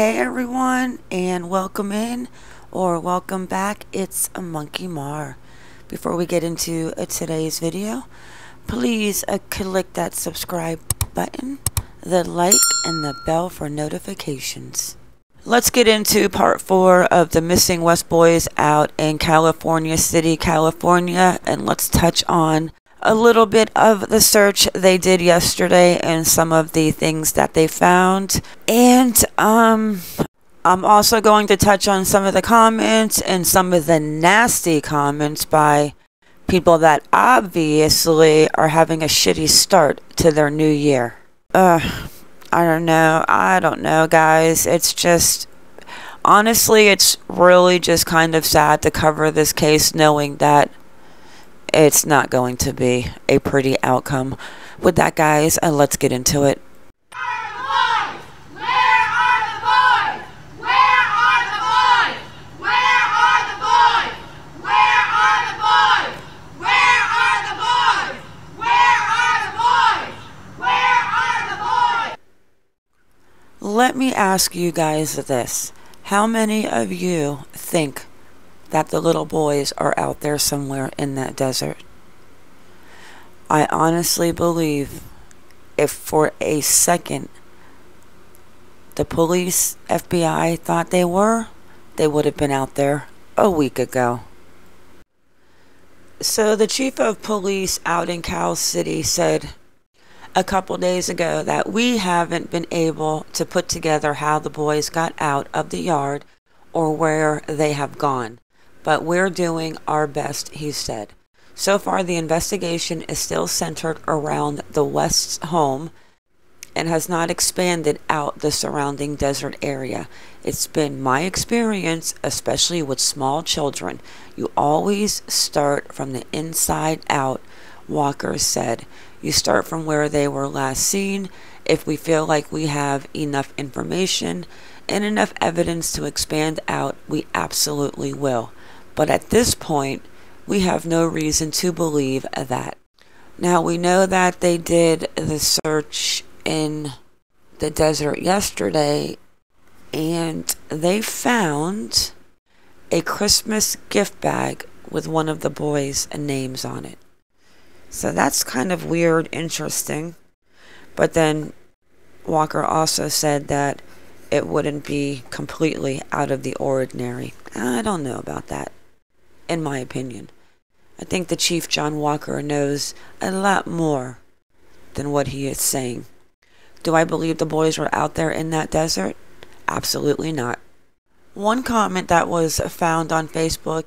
Hey everyone, and welcome in or welcome back. It's a Monkey Mar. Before we get into today's video, please click that subscribe button, the like, and the bell for notifications. Let's get into part 4 of the missing West boys out in California City, California, and let's touch on a little bit of the search they did yesterday and some of the things that they found. And I'm also going to touch on some of the comments and some of the nasty comments by people that obviously are having a shitty start to their new year. I don't know, guys. It's just, honestly, it's really just kind of sad to cover this case knowing that it's not going to be a pretty outcome. With that, guys, let's get into it. Let me ask you guys this. How many of you think that the little boys are out there somewhere in that desert? I honestly believe if for a second the police, FBI thought they would have been out there a week ago. So the chief of police out in Cal City said a couple days ago that we haven't been able to put together how the boys got out of the yard or where they have gone. But we're doing our best, he said. So far, the investigation is still centered around the West's home and has not expanded out the surrounding desert area. It's been my experience, especially with small children, you always start from the inside out, Walker said. You start from where they were last seen. If we feel like we have enough information and enough evidence to expand out, we absolutely will. But at this point, we have no reason to believe that. Now, we know that they did the search in the desert yesterday, and they found a Christmas gift bag with one of the boys' names on it. So that's kind of weird, interesting. But then Walker also said that it wouldn't be completely out of the ordinary. I don't know about that. In my opinion, I think the Chief John Walker knows a lot more than what he is saying. Do I believe the boys were out there in that desert? Absolutely not. One comment that was found on Facebook: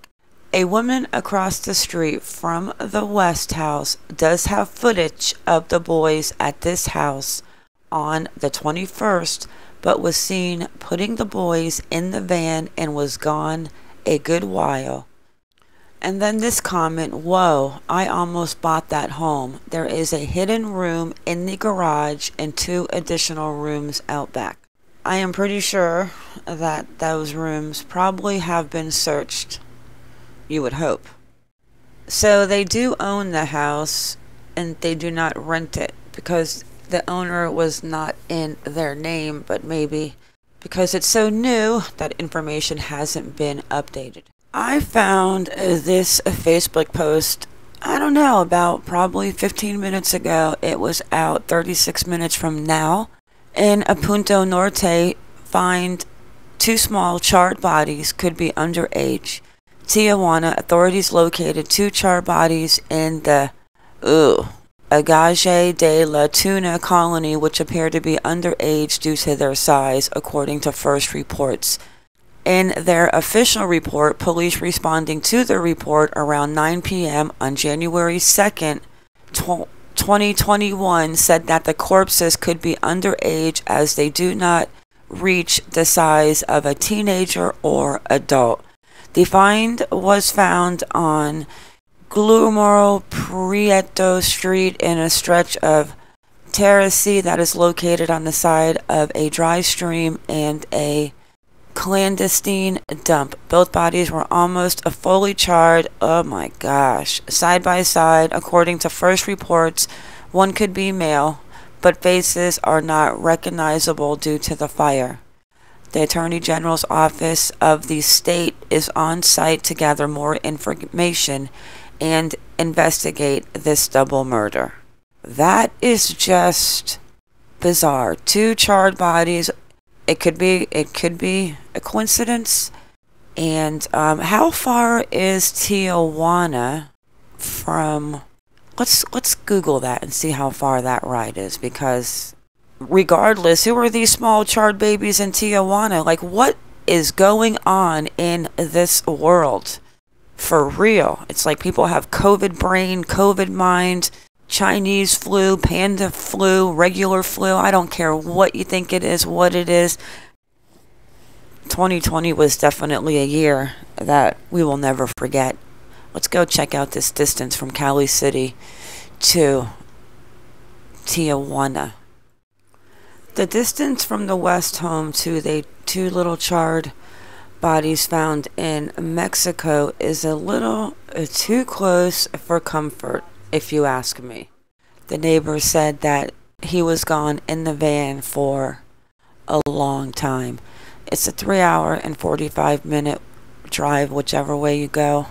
a woman across the street from the West house does have footage of the boys at this house on the 21st, but was seen putting the boys in the van and was gone a good while. And then this comment: whoa, I almost bought that home. There is a hidden room in the garage and 2 additional rooms out back. I am pretty sure that those rooms probably have been searched. You would hope. So they do own the house and they do not rent it because the owner was not in their name, but maybe because it's so new that information hasn't been updated. I found this Facebook post, I don't know, about probably 15 minutes ago. It was out 36 minutes from now. In Punto Norte, find 2 small charred bodies, could be underage. TIJUANA, authorities located 2 charred bodies in the Agage de la Tuna colony, which appear to be underage due to their size, according to first reports. In their official report, police responding to the report around 9 p.m. on January 2nd, 2021, said that the corpses could be underage as they do not reach the size of a teenager or adult. The find was found on Guillermo Prieto Street in a stretch of terrace that is located on the side of a dry stream and a clandestine dump. Both bodies were almost fully charred. Oh my gosh. Side by side, according to first reports, one could be male, but faces are not recognizable due to the fire. The Attorney General's office of the state is on site to gather more information and investigate this double murder. That is just bizarre. 2 charred bodies. It could be a coincidence. And how far is Tijuana from? Let's Google that and see how far that ride is, because regardless, who are these small charred babies in Tijuana? Like, what is going on in this world? For real. It's like people have COVID brain, COVID mind, Chinese flu, panda flu, regular flu. I don't care what you think it is, what it is. 2020 was definitely a year that we will never forget. Let's go check out this distance from Cali City to Tijuana. The distance from the West home to the 2 little charred bodies found in Mexico is a little too close for comfort, if you ask me. The neighbor said that he was gone in the van for a long time. It's a 3-hour and 45-minute drive, whichever way you go.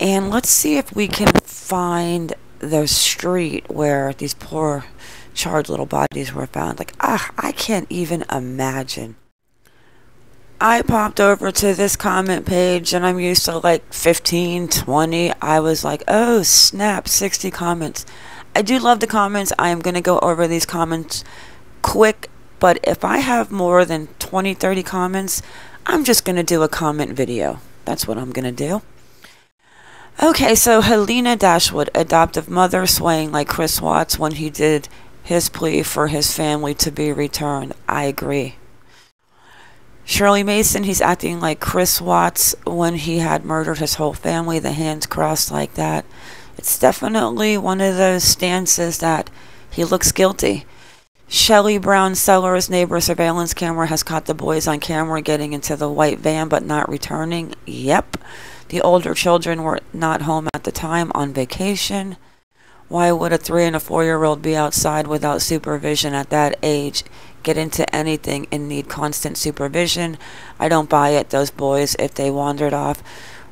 And let's see if we can find the street where these poor charred little bodies were found. Like, I can't even imagine. I popped over to this comment page, and I'm used to like 15, 20. I was like, oh snap, 60 comments. I do love the comments. I am going to go over these comments quick, but if I have more than 20, 30 comments, I'm just going to do a comment video. That's what I'm going to do. Okay, so Helena Dashwood, adoptive mother, swaying like Chris Watts when he did his plea for his family to be returned. I agree. Shirley Mason, he's acting like Chris Watts when he had murdered his whole family, the hands crossed like that. It's definitely one of those stances that he looks guilty. Shelley Brown Sellers' neighbor surveillance camera has caught the boys on camera getting into the white van but not returning. Yep. The older children were not home at the time, on vacation. Why would a 3- and a 4-year-old be outside without supervision at that age, get into anything and need constant supervision? I don't buy it. Those boys, if they wandered off,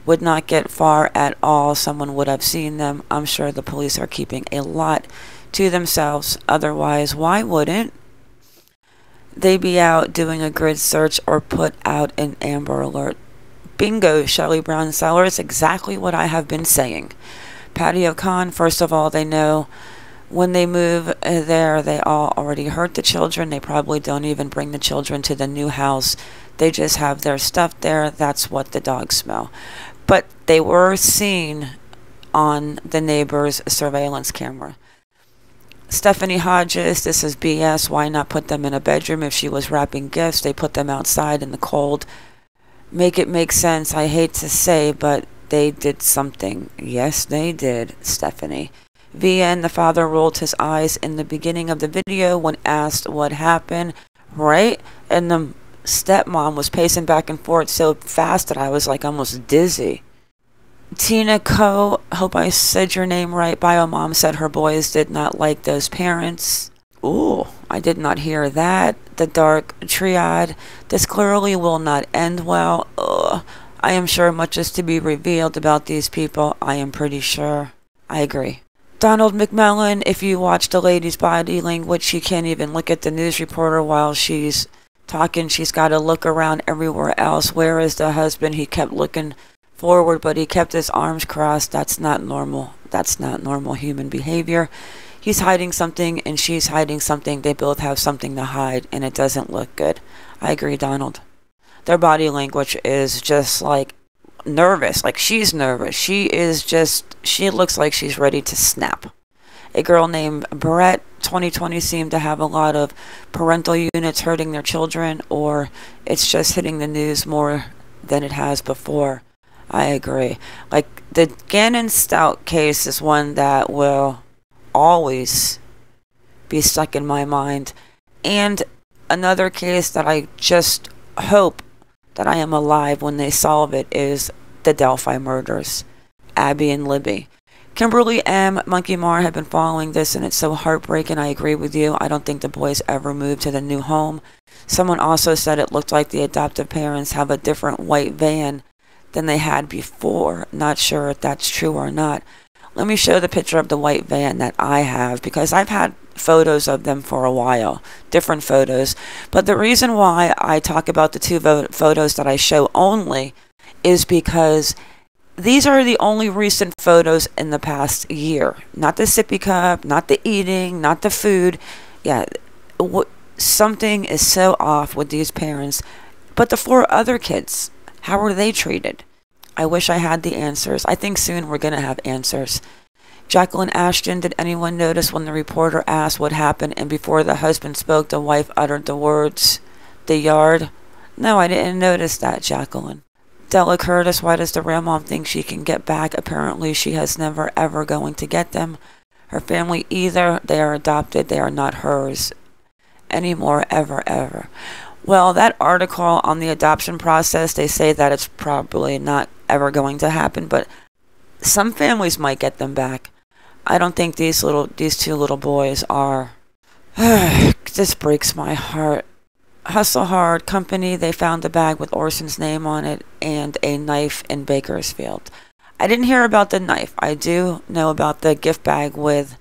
would not get far at all. Someone would have seen them. I'm sure the police are keeping a lot to themselves. Otherwise, why wouldn't they be out doing a grid search or put out an Amber Alert? Bingo, Shelley Brown Sellers, exactly what I have been saying. Patty O'Con, first of all, they know when they move there, they all already hurt the children. They probably don't even bring the children to the new house. They just have their stuff there. That's what the dogs smell. But they were seen on the neighbor's surveillance camera. Stephanie Hodges, this is BS. Why not put them in a bedroom? If she was wrapping gifts, they put them outside in the cold. Make it make sense. I hate to say, but they did something. Yes, they did, Stephanie. VN, the father rolled his eyes in the beginning of the video when asked what happened, right? And the stepmom was pacing back and forth so fast that I was like almost dizzy. Tina Coe, hope I said your name right. Bio mom said her boys did not like those parents. Ooh, I did not hear that. The dark triad. This clearly will not end well. Ugh. I am sure much is to be revealed about these people. I am pretty sure. I agree. Donald McMillan, if you watch the lady's body language, she can't even look at the news reporter while she's talking. She's got to look around everywhere else. Where is the husband? He kept looking forward, but he kept his arms crossed. That's not normal. That's not normal human behavior. He's hiding something and she's hiding something. They both have something to hide and it doesn't look good. I agree, Donald. Their body language is just like nervous. Like she's nervous. She looks like she's ready to snap. A girl named Brett, 2020 seemed to have a lot of parental units hurting their children, or it's just hitting the news more than it has before. I agree. Like the Gannon Stout case is one that will always be stuck in my mind. And another case that I just hope that I am alive when they solve it is the Delphi murders. Abby and Libby. Kimberly M. Monkey Mar have been following this and it's so heartbreaking. I agree with you. I don't think the boys ever moved to the new home. Someone also said it looked like the adoptive parents have a different white van than they had before. Not sure if that's true or not. Let me show the picture of the white van that I have, because I've had photos of them for a while, different photos. But the reason why I talk about the two photos that I show only is because these are the only recent photos in the past year. Not the sippy cup, not the eating, not the food. Yeah, something is so off with these parents. But the 4 other kids, how are they treated? I wish I had the answers. I think soon we're going to have answers. Jacqueline Ashton, did anyone notice when the reporter asked what happened and before the husband spoke, the wife uttered the words, "the yard"? No, I didn't notice that, Jacqueline. Della Curtis, why does the real mom think she can get back? Apparently she has never ever going to get them. Her family either. They are adopted. They are not hers anymore, ever. Well, that article on the adoption process, they say that it's probably not ever going to happen, but some families might get them back. I don't think these 2 little boys are. This breaks my heart. Hustle Hard Company, they found a bag with Orson's name on it and a knife in Bakersfield. I didn't hear about the knife. I do know about the gift bag with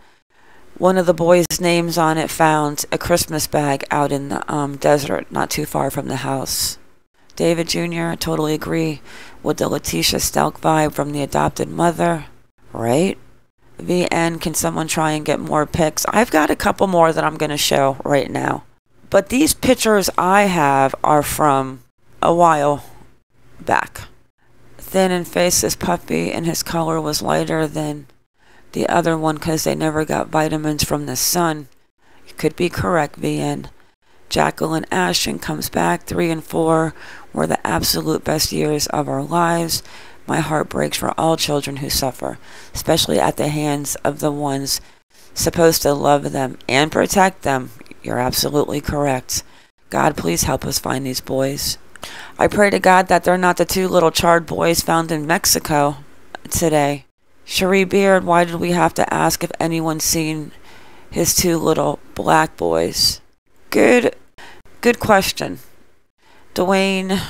one of the boys' names on it, found a Christmas bag out in the desert, not too far from the house. David Jr., I totally agree with the Letitia Stelk vibe from the adopted mother. Right? VN, can someone try and get more pics? I've got a couple more that I'm going to show right now. But these pictures I have are from a while back. Thin and faceless puppy, and his color was lighter than the other one because they never got vitamins from the sun. You could be correct, VN. Jacqueline Ashton comes back. 3 and 4 were the absolute best years of our lives. My heart breaks for all children who suffer, especially at the hands of the ones supposed to love them and protect them. You're absolutely correct. God, please help us find these boys. I pray to God that they're not the 2 little charred boys found in Mexico today. Cherie Beard, why did we have to ask if anyone's seen his 2 little black boys? Good question. Dwayne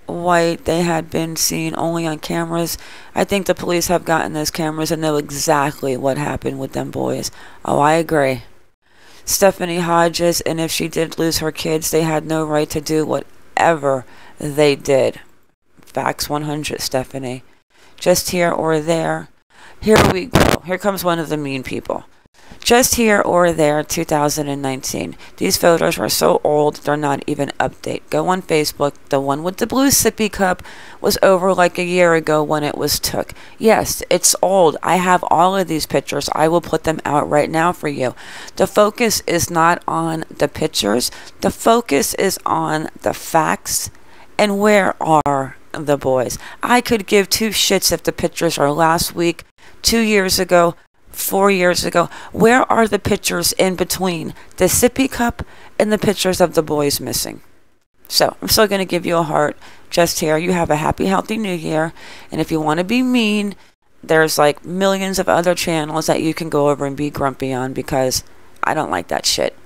White, they had been seen only on cameras. I think the police have gotten those cameras and know exactly what happened with them boys. Oh, I agree. Stephanie Hodges, and if she did lose her kids, they had no right to do whatever they did. Facts 100, Stephanie. Just here or there. Here we go. Here comes one of the mean people. Just here or there, 2019. These photos are so old, they're not even update. Go on Facebook. The one with the blue sippy cup was over like a year ago when it was took. Yes, it's old. I have all of these pictures. I will put them out right now for you. The focus is not on the pictures. The focus is on the facts and where are the boys. I could give 2 shits if the pictures are last week, 2 years ago, 4 years ago. Where are the pictures in between the sippy cup and the pictures of the boys missing? So I'm still going to give you a heart. Just here, you have a happy, healthy new year. And if you want to be mean, there's like millions of other channels that you can go over and be grumpy on, because I don't like that shit.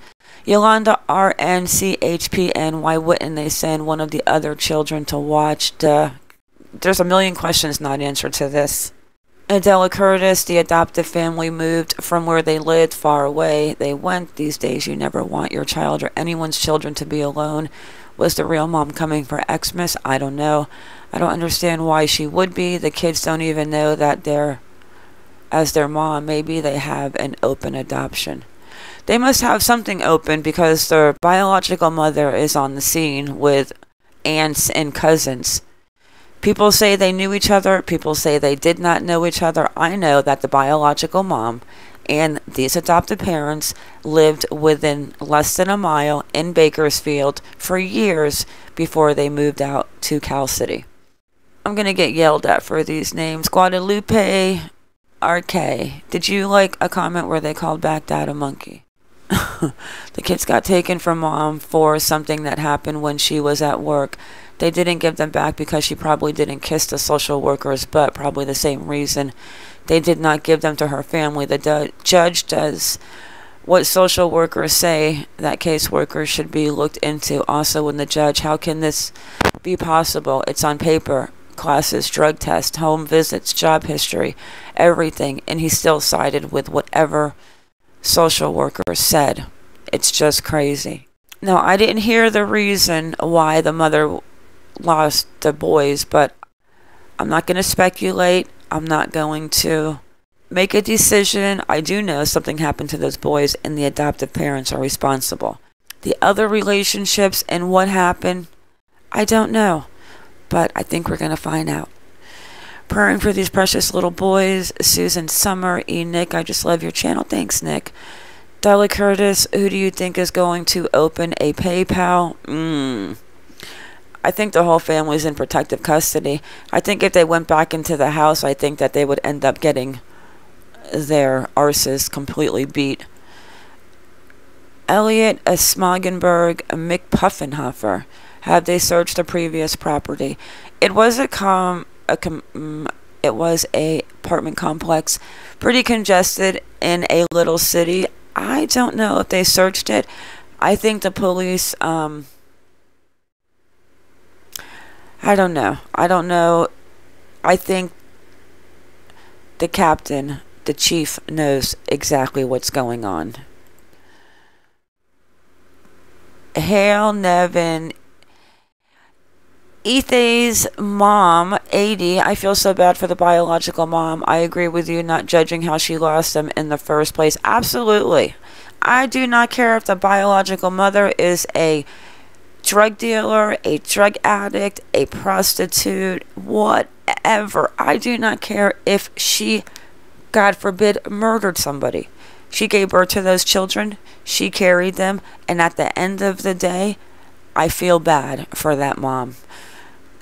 Yolanda RNCHPN, why wouldn't they send one of the other children to watch? There's a million questions not answered to this. Adela Curtis, the adoptive family moved from where they lived far away. They went. These days you never want your child or anyone's children to be alone. Was the real mom coming for Xmas? I don't know. I don't understand why she would be. The kids don't even know that they're as their mom. Maybe they have an open adoption. They must have something open because their biological mother is on the scene with aunts and cousins. People say they knew each other. People say they did not know each other. I know that the biological mom and these adoptive parents lived within less than a mile in Bakersfield for years before they moved out to Cal City. I'm going to get yelled at for these names. Guadalupe RK. Did you like a comment where they called back Dad a monkey? The kids got taken from mom for something that happened when she was at work. They didn't give them back because she probably didn't kiss the social worker's butt, probably the same reason. They did not give them to her family. The judge does what social workers say that caseworkers should be looked into. Also, when the judge, how can this be possible? It's on paper, classes, drug tests, home visits, job history, everything, and he still sided with whatever social worker said. It's just crazy. Now, I didn't hear the reason why the mother lost the boys, but I'm not going to speculate. I'm not going to make a decision. I do know something happened to those boys and the adoptive parents are responsible. The other relationships and what happened, I don't know, but I think we're going to find out. Praying for these precious little boys. Susan Summer, Nick, I just love your channel. Thanks, Nick. Della Curtis, who do you think is going to open a PayPal? I think the whole family's in protective custody. I think if they went back into the house, I think that they would end up getting their arses completely beat. Elliot Smogenberg, Mick Puffenhofer. Have they searched the previous property? It was a apartment complex, pretty congested in a little city. I don't know if they searched it. I think the police, I don't know. I think the captain, the chief, knows exactly what's going on. Hail Nevin. Ethe's mom, 80. I feel so bad for the biological mom. I agree with you, not judging how she lost them in the first place. Absolutely. I do not care if the biological mother is a drug dealer, a drug addict, a prostitute, whatever. I do not care if she, God forbid, murdered somebody. She gave birth to those children. She carried them. And at the end of the day, I feel bad for that mom.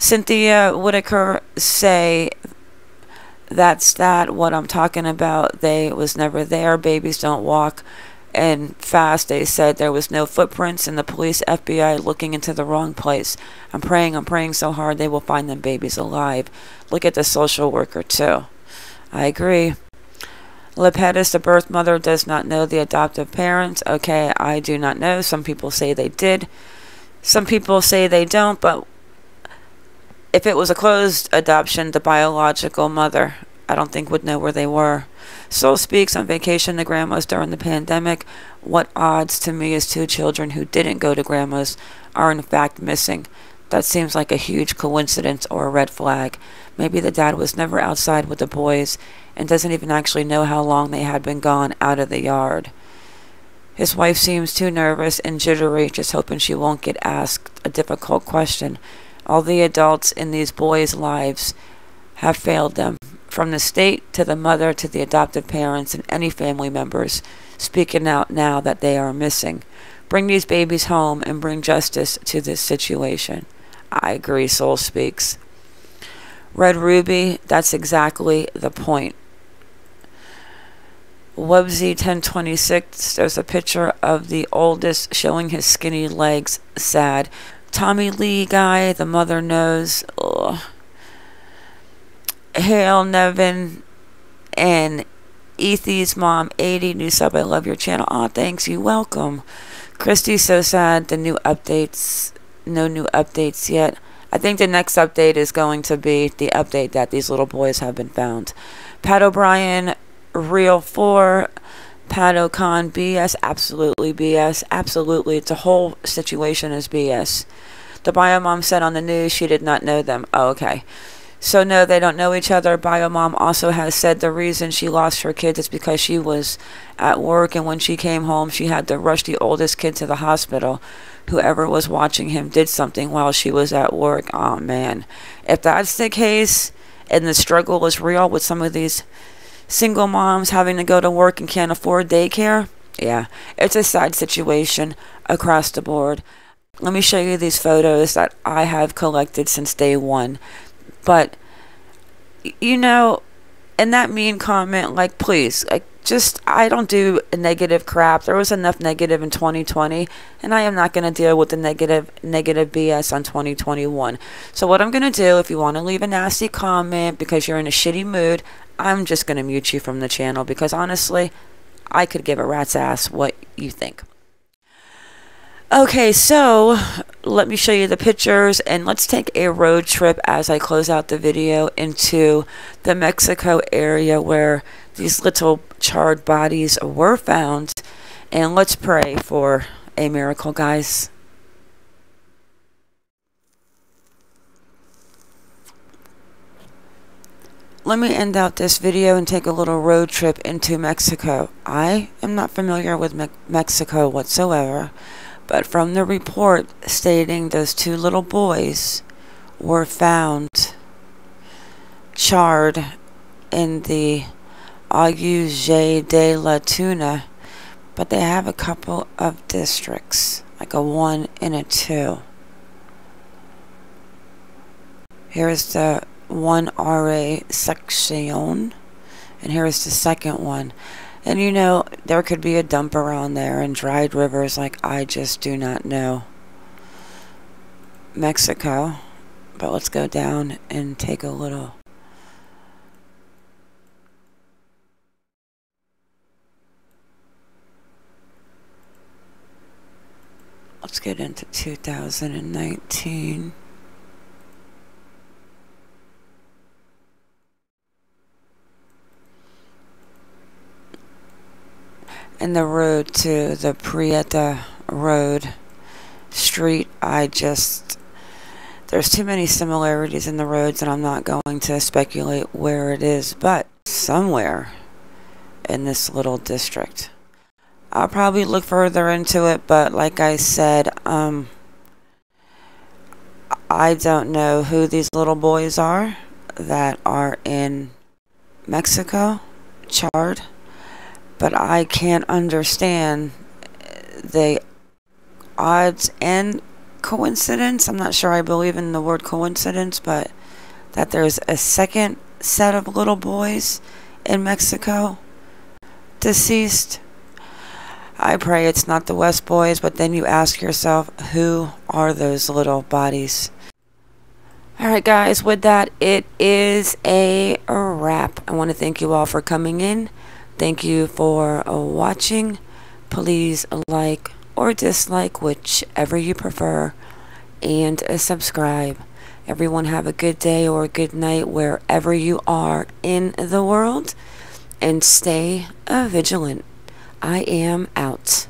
Cynthia Whitaker say, that's that, what I'm talking about. They was never there. Babies don't walk and fast. They said there was no footprints, and the police, FBI looking into the wrong place. I'm praying so hard they will find them babies alive. Look at the social worker too. I agree. Lepettis, the birth mother, does not know the adoptive parents. Okay, I do not know. Some people say they did. Some people say they don't, but if it was a closed adoption, the biological mother, I don't think would know where they were. Soul Speaks, on vacation to grandma's during the pandemic. What odds to me is 2 children who didn't go to grandma's are in fact missing. That seems like a huge coincidence or a red flag. Maybe the dad was never outside with the boys and doesn't even actually know how long they had been gone out of the yard. His wife seems too nervous and jittery, just hoping she won't get asked a difficult question. All the adults in these boys' lives have failed them, from the state to the mother to the adoptive parents and any family members speaking out now that they are missing. Bring these babies home and bring justice to this situation. I agree, Soul Speaks. Red Ruby, that's exactly the point. Websy 1026, there's a picture of the oldest showing his skinny legs. Sad. Tommy Lee guy, the mother knows. Ugh. Hail Nevin and Ethy's mom, 80, new sub. I love your channel. Aw, thanks. You welcome. Christy, so sad. The new updates. No new updates yet. I think the next update is going to be the update that these little boys have been found. Pat O'Brien, Real 4. Pat O'Con, BS. Absolutely BS. Absolutely. The whole situation is BS. The bio mom said on the news she did not know them. Oh, okay. So no, they don't know each other. Bio mom also has said the reason she lost her kids is because she was at work, and when she came home she had to rush the oldest kid to the hospital. Whoever was watching him did something while she was at work. Oh man. If that's the case and the struggle is real with some of these single moms having to go to work and can't afford daycare, yeah, it's a sad situation across the board. Let me show you these photos that I have collected since day one. But, you know, in that mean comment, like, please, like, just, I don't do negative crap. There was enough negative in 2020, and I am not going to deal with the negative BS on 2021. So what I'm going to do, if you want to leave a nasty comment because you're in a shitty mood, I'm just going to mute you from the channel, because honestly, I could give a rat's ass what you think. Okay, so let me show you the pictures, and let's take a road trip as I close out the video into the Mexico area where these little charred bodies were found. And let's pray for a miracle, guys. Let me end out this video and take a little road trip into Mexico. I am not familiar with Mexico whatsoever, but from the report stating those two little boys were found charred in the Auge de la Tuna, but they have a couple of districts, like a 1 and a 2. Here's the 1RA section, and here's the second one. And you know, there could be a dump around there and dried rivers, like I just do not know Mexico. But let's go down and take a little. Let's get into 2019. And the road to the Prieta Road Street, there's too many similarities in the roads, and I'm not going to speculate where it is, but somewhere in this little district. I'll probably look further into it, but like I said, I don't know who these little boys are that are in Mexico, charred. But I can't understand the odds and coincidence. I'm not sure I believe in the word coincidence, but that there's a second set of little boys in Mexico deceased. I pray it's not the West boys, but then you ask yourself, who are those little bodies? Alright guys, with that, it is a wrap. I want to thank you all for coming in. Thank you for watching. Please like or dislike, whichever you prefer, and subscribe. Everyone have a good day or a good night wherever you are in the world, and stay vigilant. I am out.